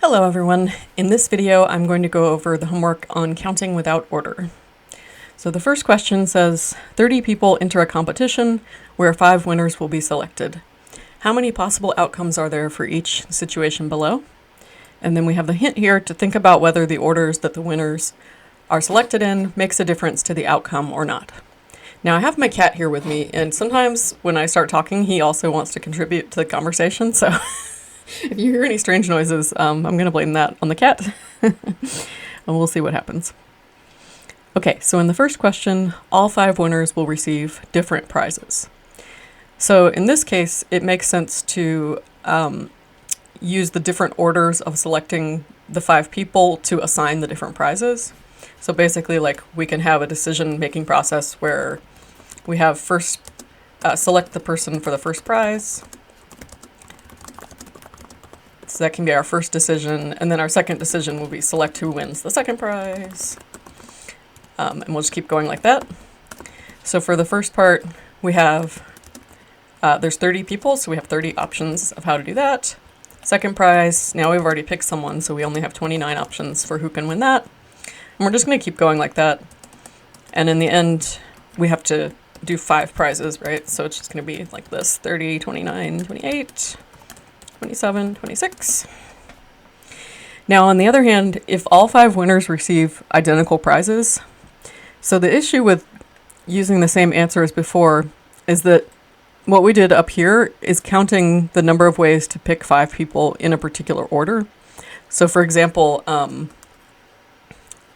Hello everyone. In this video, I'm going to go over the homework on counting without order. So the first question says, 30 people enter a competition where 5 winners will be selected. How many possible outcomes are there for each situation below? And then we have the hint here to think about whether the orders that the winners are selected in makes a difference to the outcome or not. Now I have my cat here with me, and sometimes when I start talking, he also wants to contribute to the conversation, so if you hear any strange noises, I'm going to blame that on the cat, and we'll see what happens. Okay, so in the first question, all 5 winners will receive different prizes. So in this case, it makes sense to use the different orders of selecting the 5 people to assign the different prizes. So basically, like, we can have a decision-making process where we have first select the person for the first prize. So that can be our first decision, and then our second decision will be select who wins the second prize. And we'll just keep going like that. So for the first part, we have, there's 30 people, so we have 30 options of how to do that. Second prize, now we've already picked someone, so we only have 29 options for who can win that. And we're just going to keep going like that. And in the end, we have to do 5 prizes, right? So it's just going to be like this, 30, 29, 28... 27, 26. Now, on the other hand, if all 5 winners receive identical prizes, so the issue with using the same answer as before is that what we did up here is counting the number of ways to pick 5 people in a particular order. So for example,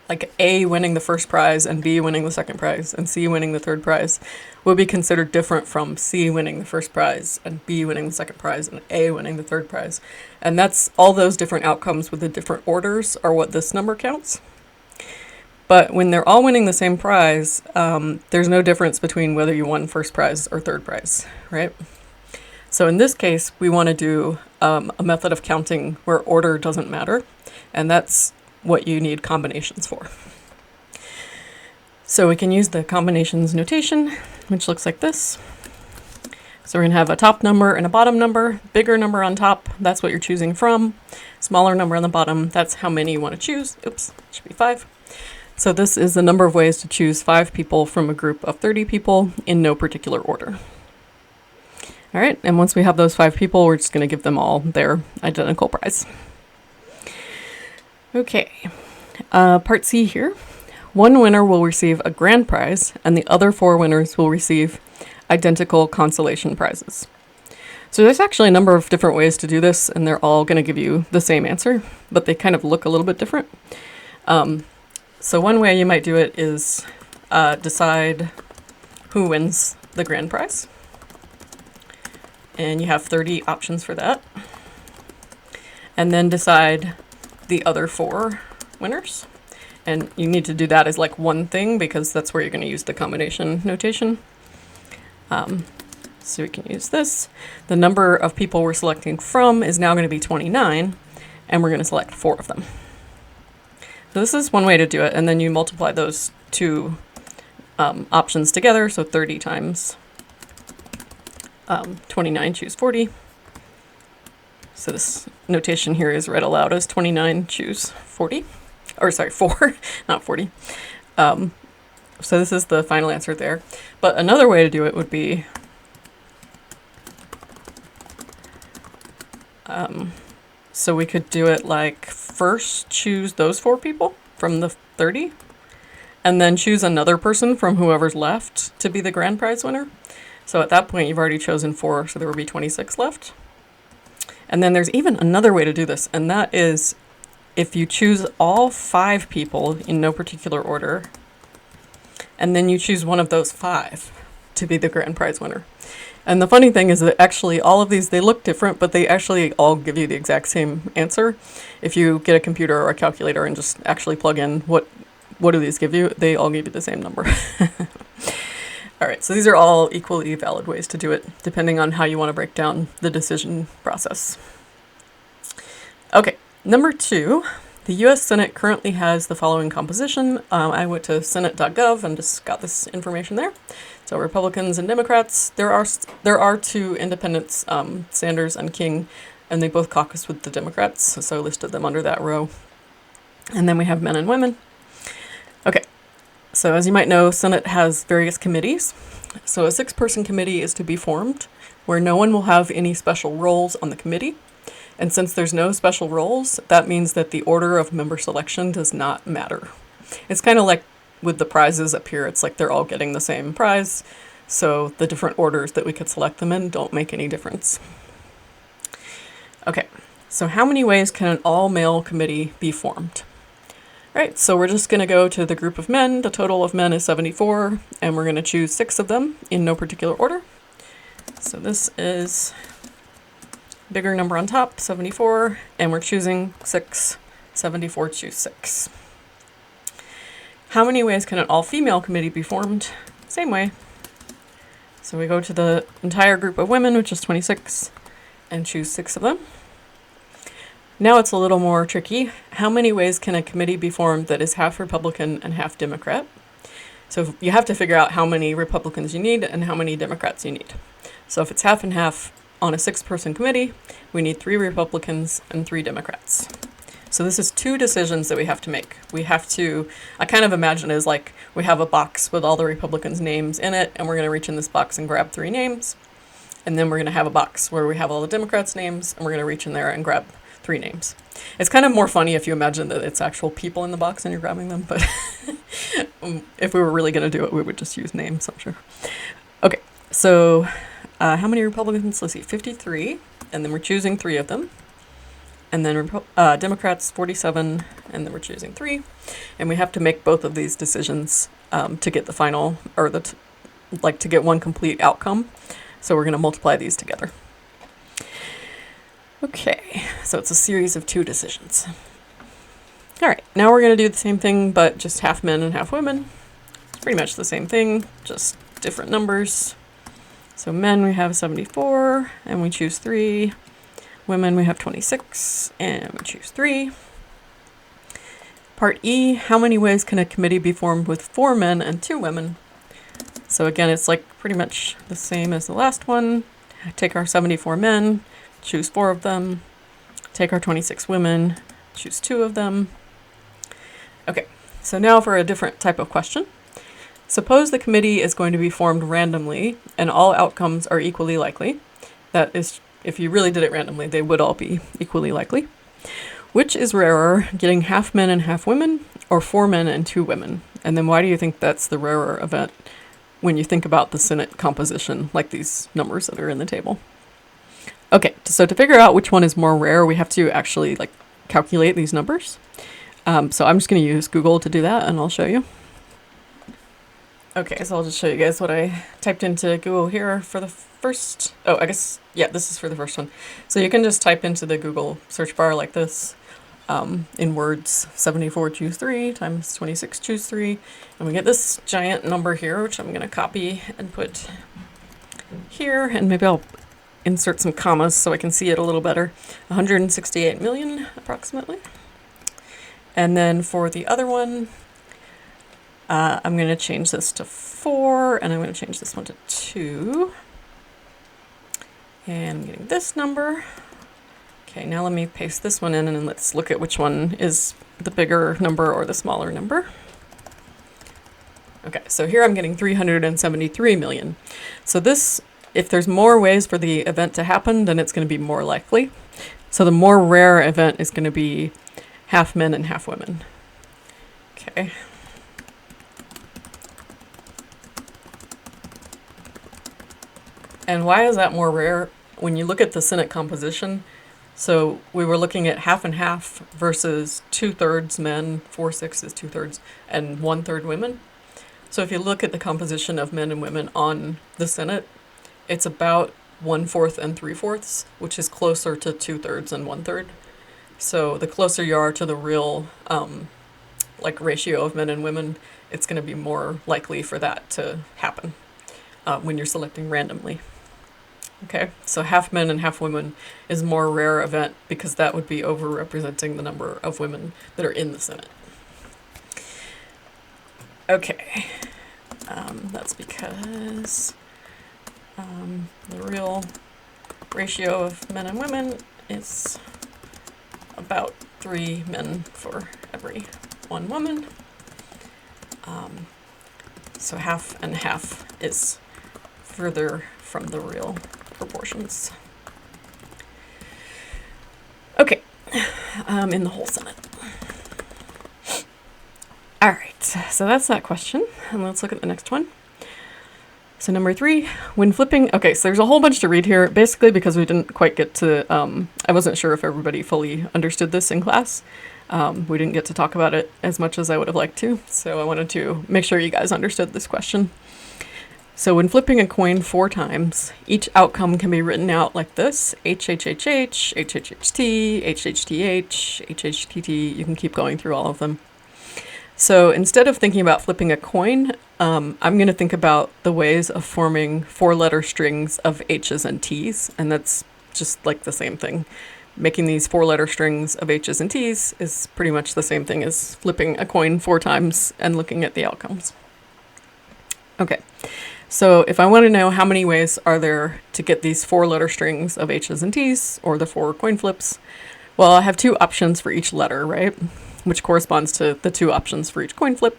like A winning the first prize and B winning the second prize and C winning the third prize would be considered different from C winning the first prize and B winning the second prize and A winning the third prize. And that's all those different outcomes with the different orders are what this number counts. But when they're all winning the same prize, there's no difference between whether you won first prize or third prize, right? So in this case, we want to do a method of counting where order doesn't matter, and that's what you need combinations for. So we can use the combinations notation, which looks like this. So we're going to have a top number and a bottom number. Bigger number on top, that's what you're choosing from. Smaller number on the bottom, that's how many you want to choose. Oops, it should be 5. So this is the number of ways to choose 5 people from a group of 30 people in no particular order. All right, and once we have those 5 people, we're just going to give them all their identical prize. Okay, part C here. 1 winner will receive a grand prize, and the other 4 winners will receive identical consolation prizes. So there's actually a number of different ways to do this, and they're all going to give you the same answer, but they kind of look a little bit different. So one way you might do it is decide who wins the grand prize. And you have 30 options for that. And then decide the other 4 winners. And you need to do that as like one thing because that's where you're going to use the combination notation. So we can use this. The number of people we're selecting from is now going to be 29, and we're going to select 4 of them. So this is one way to do it, and then you multiply those 2 options together, so 30 times 29, choose 40. So this notation here is read aloud as 29, choose 40. Or sorry, 4, not 40. So this is the final answer there. But another way to do it would be so we could do it like first choose those 4 people from the 30, and then choose another person from whoever's left to be the grand prize winner. So at that point, you've already chosen 4, so there will be 26 left. And then there's even another way to do this, and that is if you choose all 5 people in no particular order, and then you choose one of those 5 to be the grand prize winner. And the funny thing is that actually all of these, they look different, but they actually all give you the exact same answer. If you get a computer or a calculator and just actually plug in what do these give you, they all give you the same number. All right, so these are all equally valid ways to do it, depending on how you want to break down the decision process. Okay, number 2, the U.S. Senate currently has the following composition. I went to senate.gov and just got this information there. So Republicans and Democrats, there are 2 independents, Sanders and King, and they both caucus with the Democrats, so I listed them under that row. And then we have men and women. Okay, so as you might know, Senate has various committees. So a 6-person committee is to be formed where no one will have any special roles on the committee. And since there's no special roles, that means that the order of member selection does not matter. It's kind of like with the prizes up here, it's like they're all getting the same prize. So the different orders that we could select them in don't make any difference. Okay, so how many ways can an all-male committee be formed? All right, so we're just going to go to the group of men. The total of men is 74, and we're going to choose 6 of them in no particular order. So this is bigger number on top, 74, and we're choosing 6. 74, choose 6. How many ways can an all-female committee be formed? Same way. So we go to the entire group of women, which is 26, and choose 6 of them. Now it's a little more tricky. How many ways can a committee be formed that is half Republican and half Democrat? So you have to figure out how many Republicans you need and how many Democrats you need. So if it's half and half on a 6-person committee, we need 3 Republicans and 3 Democrats. So this is 2 decisions that we have to make. We have to, I kind of imagine it as like we have a box with all the Republicans' names in it, and we're going to reach in this box and grab 3 names. And then we're going to have a box where we have all the Democrats' names, and we're going to reach in there and grab 3 names. It's kind of more funny if you imagine that it's actual people in the box and you're grabbing them, but if we were really going to do it, we would just use names, I'm sure. Okay, so how many Republicans? Let's see, 53, and then we're choosing 3 of them. And then Democrats, 47, and then we're choosing 3. And we have to make both of these decisions to get the final, or to get one complete outcome. So we're going to multiply these together. Okay, so it's a series of 2 decisions. All right, now we're going to do the same thing, but just half men and half women. It's pretty much the same thing, just different numbers. So men, we have 74, and we choose 3. Women, we have 26, and we choose 3. Part E, how many ways can a committee be formed with 4 men and 2 women? So again, it's like pretty much the same as the last one. Take our 74 men, choose 4 of them. Take our 26 women, choose 2 of them. Okay, so now for a different type of question. Suppose the committee is going to be formed randomly and all outcomes are equally likely. That is, if you really did it randomly, they would all be equally likely. Which is rarer, getting half men and half women, or 4 men and 2 women? And then why do you think that's the rarer event when you think about the Senate composition, like these numbers that are in the table? Okay, so to figure out which one is more rare, we have to actually calculate these numbers. So I'm just going to use Google to do that, and I'll show you. Okay, so I'll just show you guys what I typed into Google here for the first, this is for the first one. So you can just type into the Google search bar like this, in words, 74 choose 3 times 26 choose 3, and we get this giant number here, which I'm going to copy and put here, and maybe I'll insert some commas so I can see it a little better. 168 million approximately. And then for the other one, I'm going to change this to 4, and I'm going to change this one to 2. And I'm getting this number. Okay, now let me paste this one in, and let's look at which one is the bigger number or the smaller number. Okay, so here I'm getting 373 million. So this, if there's more ways for the event to happen, then it's going to be more likely. So the more rare event is going to be half men and half women. Okay. And why is that more rare? When you look at the Senate composition, so we were looking at half and half versus 2/3 men, 4/6 is 2/3, and 1/3 women. So if you look at the composition of men and women on the Senate, it's about 1/4 and 3/4, which is closer to 2/3 and 1/3. So the closer you are to the real ratio of men and women, it's going to be more likely for that to happen when you're selecting randomly. Okay, so half men and half women is a more rare event because that would be overrepresenting the number of women that are in the Senate. Okay, that's because the real ratio of men and women is about 3 men for every 1 woman. So half and half is further from the real proportions. Okay, in the whole Senate. All right, so that's that question, and let's look at the next one. So number 3, when flipping, okay, so there's a whole bunch to read here, basically because we didn't quite get to, I wasn't sure if everybody fully understood this in class. We didn't get to talk about it as much as I would have liked to, so I wanted to make sure you guys understood this question. So when flipping a coin 4 times, each outcome can be written out like this: HHHH, HHHT, HHTH, HHTT. You can keep going through all of them. So instead of thinking about flipping a coin, I'm going to think about the ways of forming 4-letter strings of H's and T's, and that's just like the same thing. Making these 4-letter strings of H's and T's is pretty much the same thing as flipping a coin 4 times and looking at the outcomes. Okay, so if I want to know how many ways are there to get these 4-letter strings of H's and T's, or the 4 coin flips, well, I have 2 options for each letter, right? Which corresponds to the 2 options for each coin flip.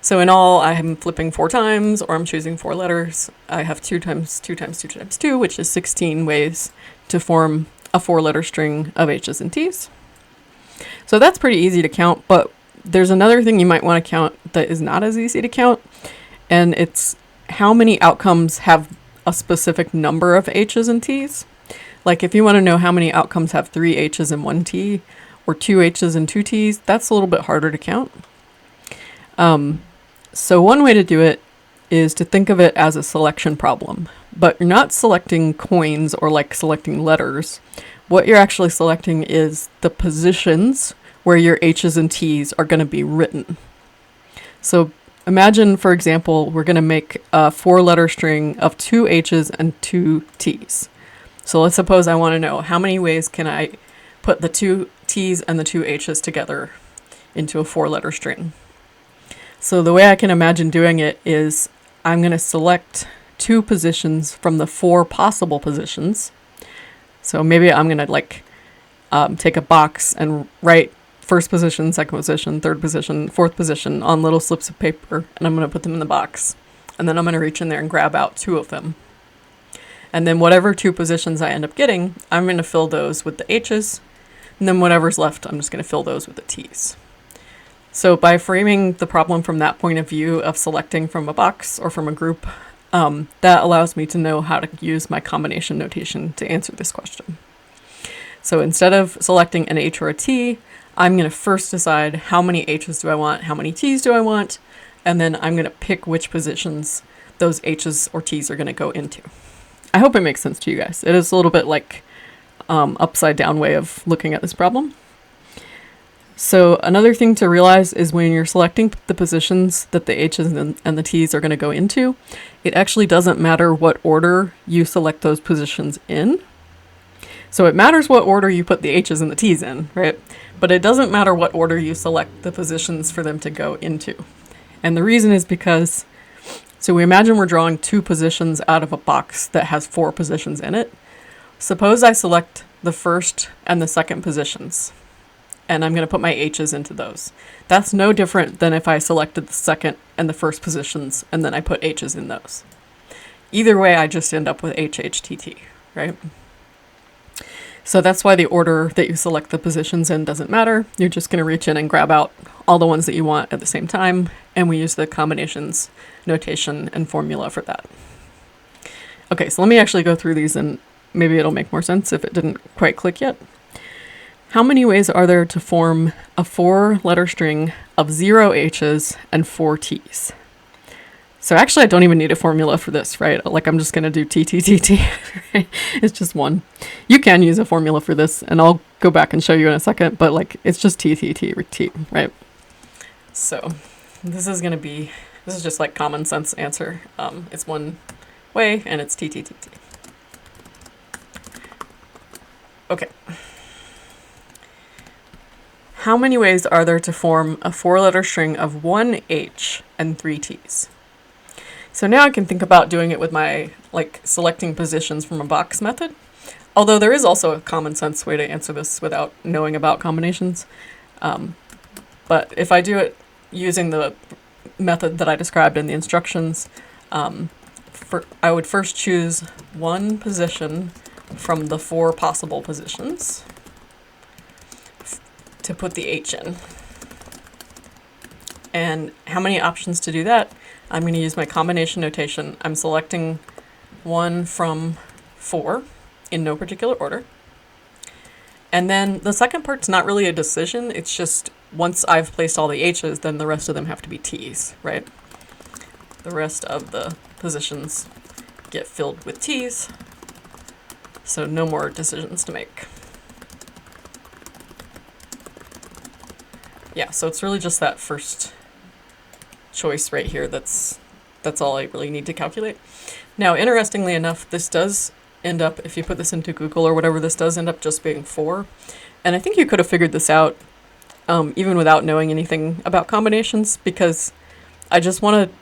So in all, I'm flipping 4 times, or I'm choosing 4 letters. I have 2 times 2 times 2 times 2, which is 16 ways to form a 4-letter string of H's and T's. So that's pretty easy to count, but there's another thing you might want to count that is not as easy to count, and it's how many outcomes have a specific number of H's and T's. Like if you want to know how many outcomes have 3 H's and 1 T, or 2 H's and 2 T's, that's a little bit harder to count. So one way to do it is to think of it as a selection problem, but you're not selecting coins or like selecting letters. What you're actually selecting is the positions where your H's and T's are going to be written. So imagine, for example, we're going to make a 4-letter string of 2 H's and 2 T's. So let's suppose I want to know how many ways can I put the 2 T's and the 2 H's together into a 4-letter string. So the way I can imagine doing it is I'm going to select 2 positions from the 4 possible positions. So maybe I'm going to take a box and write first position, second position, third position, fourth position on little slips of paper, and I'm going to put them in the box. And then I'm going to reach in there and grab out 2 of them. And then whatever 2 positions I end up getting, I'm going to fill those with the H's, and then whatever's left, I'm just going to fill those with the T's. So by framing the problem from that point of view of selecting from a box or from a group, that allows me to know how to use my combination notation to answer this question. So instead of selecting an H or a T, I'm going to first decide how many H's do I want, how many T's do I want, and then I'm going to pick which positions those H's or T's are going to go into. I hope it makes sense to you guys. It is a little bit like upside down way of looking at this problem. So another thing to realize is when you're selecting the positions that the H's and the T's are going to go into, it actually doesn't matter what order you select those positions in. So it matters what order you put the H's and the T's in, right? But it doesn't matter what order you select the positions for them to go into. And the reason is because, so we imagine we're drawing 2 positions out of a box that has 4 positions in it. Suppose I select the first and the second positions, and I'm going to put my H's into those. That's no different than if I selected the second and the first positions, and then I put H's in those. Either way, I just end up with HHTT, right? So that's why the order that you select the positions in doesn't matter. You're just going to reach in and grab out all the ones that you want at the same time, and we use the combinations notation and formula for that. Okay, so let me actually go through these, and maybe it'll make more sense if it didn't quite click yet. How many ways are there to form a 4-letter string of 0 H's and 4 T's? So actually, I don't even need a formula for this, right? Like I'm just going to do TTTT. Right? It's just 1. You can use a formula for this, and I'll go back and show you in a second, but like it's just TTT, right? So this is just like common sense answer. It's 1 way, and it's TTTT. Okay. How many ways are there to form a 4-letter string of 1 H and 3 T's? So now I can think about doing it with my selecting positions from a box method. Although there is also a common sense way to answer this without knowing about combinations. But if I do it using the method that I described in the instructions, I would first choose one position from the 4 possible positions to put the H in. And how many options to do that? I'm going to use my combination notation. I'm selecting one from 4 in no particular order. And then the second part's not really a decision. It's just once I've placed all the H's, then the rest of them have to be T's, right? The rest of the positions get filled with T's, so no more decisions to make. Yeah, so it's really just that first choice right here that's all I really need to calculate. Now, interestingly enough, this does end up, if you put this into Google or whatever, this does end up just being 4. And I think you could have figured this out even without knowing anything about combinations, because I just want to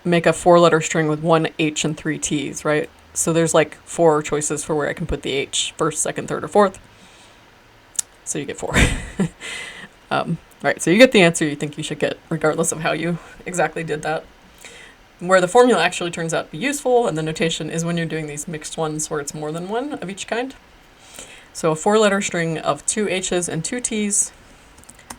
make a 4-letter string with 1 H and 3 T's, right? So there's like 4 choices for where I can put the H, first, second, third, or fourth. So you get 4. Right, so you get the answer you think you should get, regardless of how you exactly did that. Where the formula actually turns out to be useful, and the notation, is when you're doing these mixed ones where it's more than one of each kind. So a 4-letter string of 2 H's and 2 T's.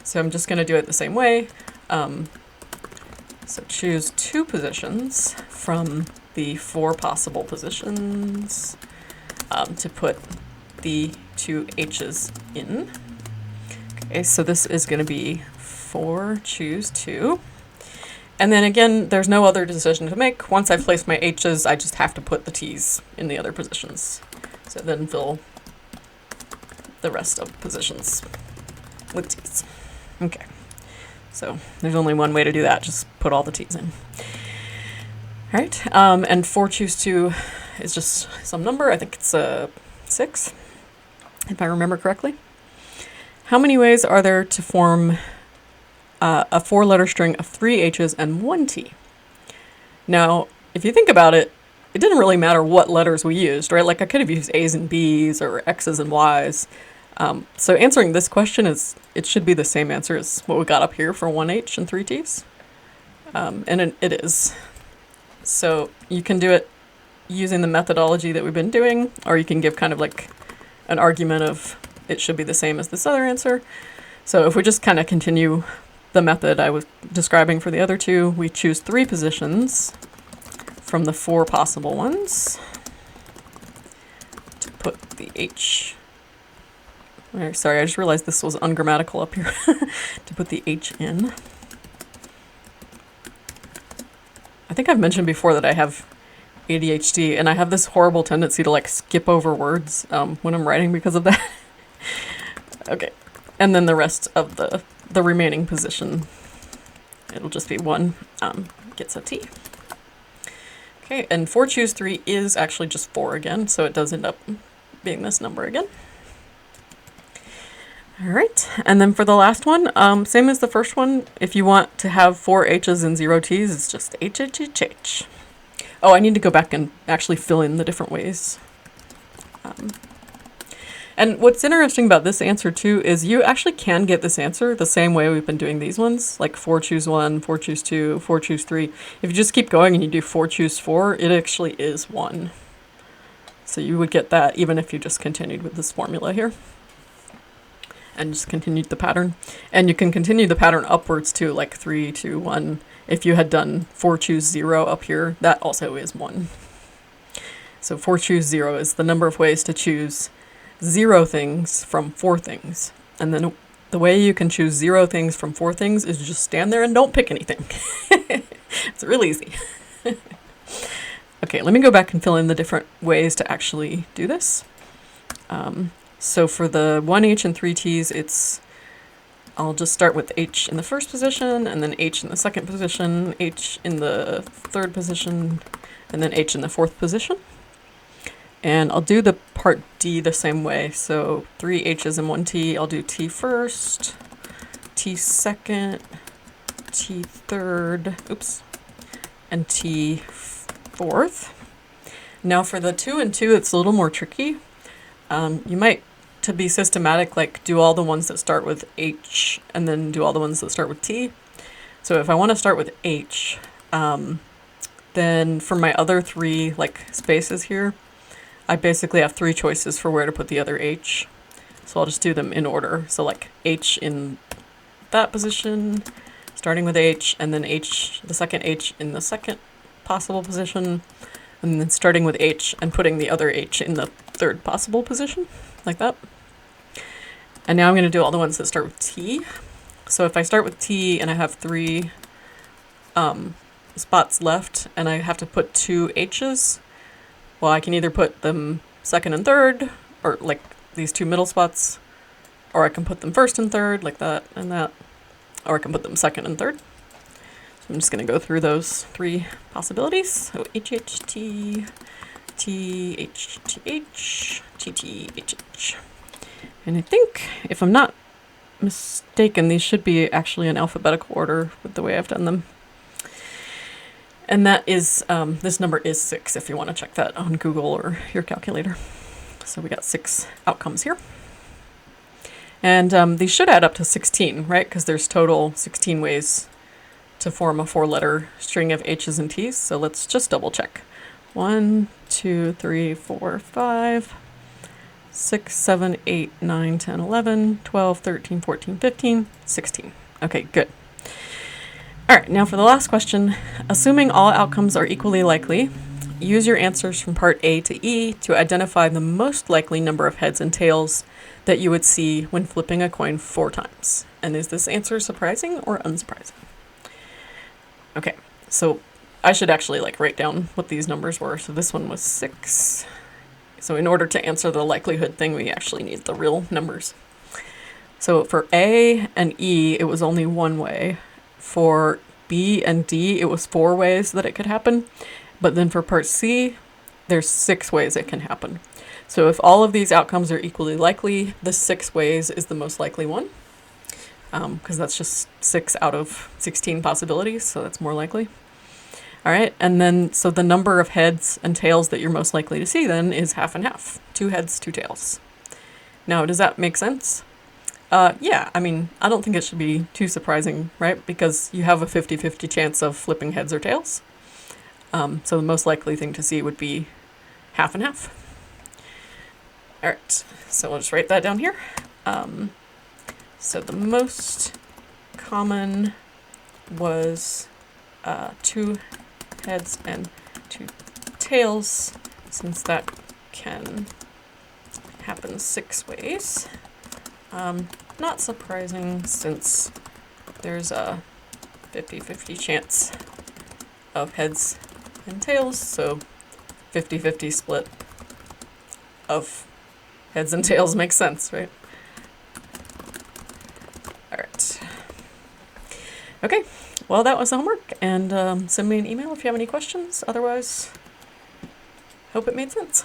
So I'm just going to do it the same way. So choose 2 positions from the 4 possible positions to put the 2 H's in. Okay, so this is going to be 4, choose 2. And then again, there's no other decision to make. Once I've placed my H's, I just have to put the T's in the other positions. So then fill the rest of positions with T's. Okay, so there's only one way to do that, just put all the T's in. All right, and 4 choose 2 is just some number. I think it's 6, if I remember correctly. How many ways are there to form a 4-letter string of 3 H's and 1 T? Now, if you think about it, it didn't really matter what letters we used, right? Like I could have used A's and B's or X's and Y's. So answering this question it should be the same answer as what we got up here for 1 H and 3 T's. And it is. So you can do it using the methodology that we've been doing, or you can give kind of like an argument of it should be the same as this other answer. So if we just kind of continue the method I was describing for the other 2, we choose 3 positions from the 4 possible ones to put the H. Sorry, I just realized this was ungrammatical up here. To put the H in. I think I've mentioned before that I have ADHD, and I have this horrible tendency to like skip over words when I'm writing because of that. Okay, and then the rest of the remaining position, it'll just be 1 gets a T. Okay, and 4 choose 3 is actually just 4 again, so it does end up being this number again. All right, and then for the last one, same as the first one, if you want to have 4 H's and 0 T's, it's just H, H, H, H. Oh, I need to go back and actually fill in the different ways. And what's interesting about this answer too is you actually can get this answer the same way we've been doing these ones, like 4 choose 1, 4 choose 2, 4 choose 3. If you just keep going and you do 4 choose 4, it actually is 1. So you would get that even if you just continued with this formula here. And just continued the pattern. And you can continue the pattern upwards too, like 3, 2, 1. If you had done 4 choose 0 up here, that also is 1. So 4 choose 0 is the number of ways to choose 0 things from 4 things. And then the way you can choose 0 things from 4 things is just stand there and don't pick anything. It's real easy. Okay, let me go back and fill in the different ways to actually do this. So for the 1 H and 3 T's, I'll just start with H in the first position, and then H in the second position, H in the third position, and then H in the fourth position. And I'll do the part D the same way. So 3 H's and 1 T, I'll do T first, T second, T third, and T fourth. Now for the 2 and 2, it's a little more tricky. You might, to be systematic, like do all the ones that start with H and then do all the ones that start with T. So if I want to start with H, then for my other three like spaces here, I basically have three choices for where to put the other H. So I'll just do them in order. So like H in that position, starting with H, and then H, the second H in the second possible position, and then starting with H and putting the other H in the third possible position, like that. And now I'm going to do all the ones that start with T. So if I start with T and I have three spots left and I have to put two H's, well, I can either put them second and third, or like these two middle spots, or I can put them first and third, like that and that, or I can put them second and third. So I'm just going to go through those three possibilities. So H, H, T, T, H, T, H, T, T, H, H. And I think, if I'm not mistaken, these should be actually in alphabetical order with the way I've done them. And that is, this number is 6 if you want to check that on Google or your calculator. So we got 6 outcomes here. And these should add up to 16, right? Because there's total 16 ways to form a 4-letter string of H's and T's. So let's just double check. 1, 2, 3, 4, 5, 6, 7, 8, 9, 10, 11, 12, 13, 14, 15, 16. Okay, good. All right, now for the last question. Assuming all outcomes are equally likely, use your answers from part A to E to identify the most likely number of heads and tails that you would see when flipping a coin 4 times. And is this answer surprising or unsurprising? Okay, so I should actually like write down what these numbers were. So this one was 6. So in order to answer the likelihood thing, we actually need the real numbers. So for A and E, it was only one way. For B and D, it was 4 ways that it could happen. But then for part C, there's 6 ways it can happen. So if all of these outcomes are equally likely, the 6 ways is the most likely one. Because that's just 6 out of 16 possibilities, so that's more likely. All right, and then so the number of heads and tails that you're most likely to see then is half and half. 2 heads, 2 tails. Now, does that make sense? Yeah, I mean, I don't think it should be too surprising, right? Because you have a 50-50 chance of flipping heads or tails. So the most likely thing to see would be half and half. All right, so we'll just write that down here. So the most common was 2 heads and 2 tails, since that can happen 6 ways. Not surprising, since there's a 50-50 chance of heads and tails, so 50-50 split of heads and tails makes sense, right? All right. Okay, well, that was the homework, and send me an email if you have any questions. Otherwise, hope it made sense.